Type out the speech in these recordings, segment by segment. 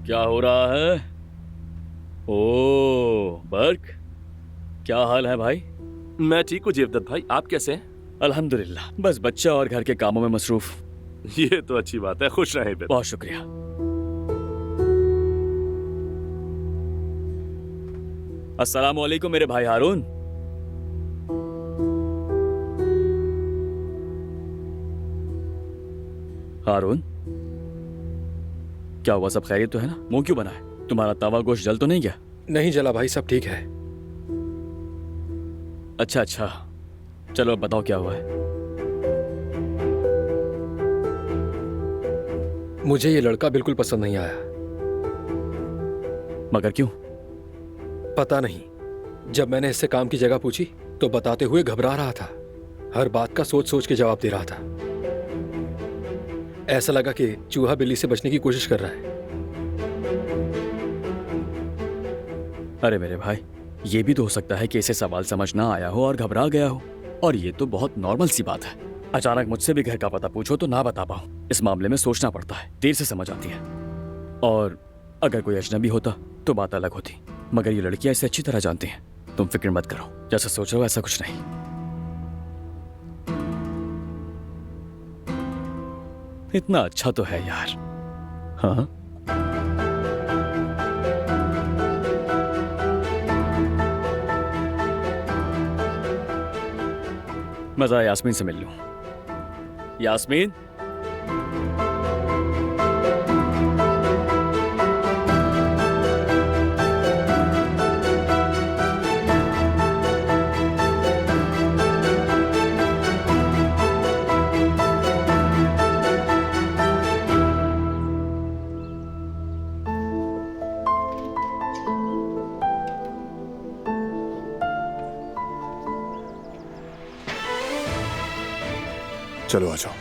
क्या हो रहा है? ओ बर्क, क्या हाल है भाई? मैं ठीक हूँ जेवदत्त भाई, आप कैसे हैं? अल्हम्दुलिल्लाह, बस बच्चा और घर के कामों में मसरूफ। ये तो अच्छी बात है, खुश रहें फिर। बहुत शुक्रिया। अस्सलाम वालेकुम मेरे भाई हारून। हारून, क्या हुआ? सब खैरियत तो है ना? मुंह क्यों बना है? तुम्हारा तवा गोश्त जल तो नहीं गया? नहीं जला भाई, सब ठीक है। अच्छा अच्छा, चलो अब बताओ क्या हुआ है। मुझे ये लड़का बिल्कुल पसंद नहीं आया। मगर क्यों? पता नहीं, जब मैंने इससे काम की जगह पूछी तो बताते हुए घबरा रहा था। हर बात का सोच सोच के जवाब दे रहा था। ऐसा लगा कि चूहा बिल्ली से बचने की कोशिश कर रहा है। अरे मेरे भाई, ये भी तो हो सकता है कि इसे सवाल समझ ना आया हो और घबरा गया हो, और ये तो बहुत नॉर्मल सी बात है। अचानक मुझसे भी घर का पता पूछो तो ना बता पाऊं। इस मामले में सोचना पड़ता है, देर से समझ आती है। और अगर कोई अजनबी होता तो बात अलग होती, मगर ये लड़कियां इसे अच्छी तरह जानती हैं। तुम फिक्र मत करो, जैसा सोच रहे हो ऐसा कुछ नहीं। इतना अच्छा तो है यार। हाँ, मजा आया यास्मीन से मिल लूं। यास्मीन, चलो आ जाओ।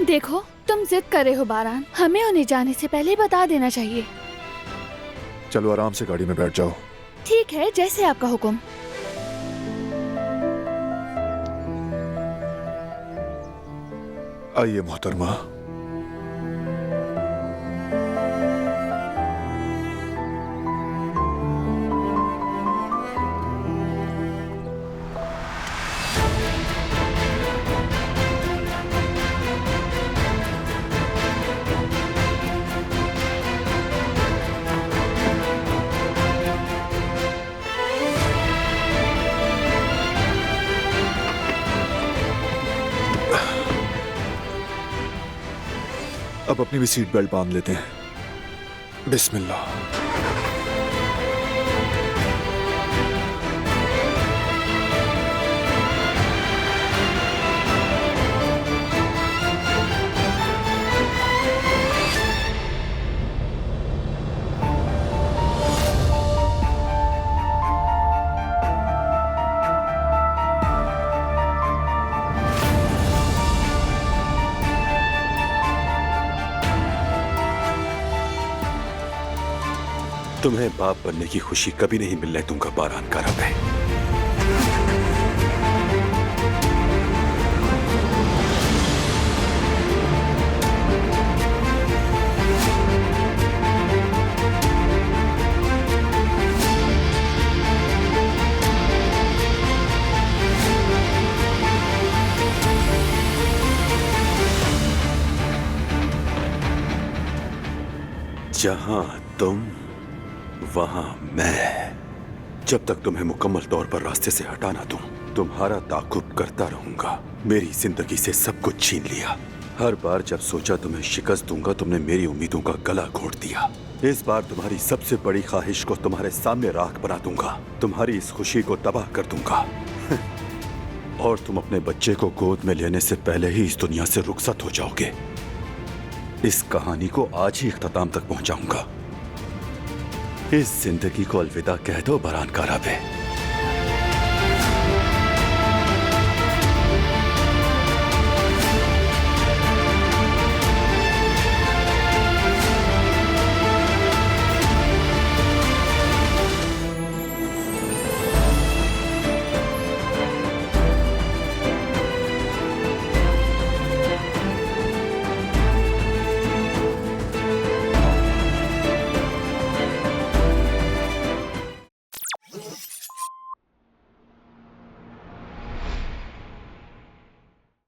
देखो, तुम जिद कर रहे हो बारान, हमें उन्हें जाने से पहले बता देना चाहिए। चलो आराम से गाड़ी में बैठ जाओ। ठीक है, जैसे आपका हुक्म। आइए मोहतरमा। अब अपनी भी सीट बेल्ट बांध लेते हैं। बिस्मिल्लाह। तुम्हें बाप बनने की खुशी कभी नहीं मिलने दूंगा बारान का रब है। जहां तुम वहां मैं, जब तक तुम्हें मुकम्मल तौर पर रास्ते से हटा ना दूं, तुम्हारा ताक़ुब करता रहूंगा। मेरी जिंदगी से सब कुछ छीन लिया। हर बार जब सोचा तुम्हें शिकस्त दूंगा, तुमने मेरी उम्मीदों का गला घोट दिया। इस बार तुम्हारी सबसे बड़ी ख्वाहिश को तुम्हारे सामने राख बना दूंगा। तुम्हारी इस खुशी को तबाह कर दूंगा। और तुम अपने बच्चे को गोद में लेने से पहले ही इस दुनिया से रुखसत हो जाओगे। इस कहानी को आज ही इख्तिताम तक पहुंचाऊंगा। इस जिंदगी को अलविदा कह दो बारान का रब है।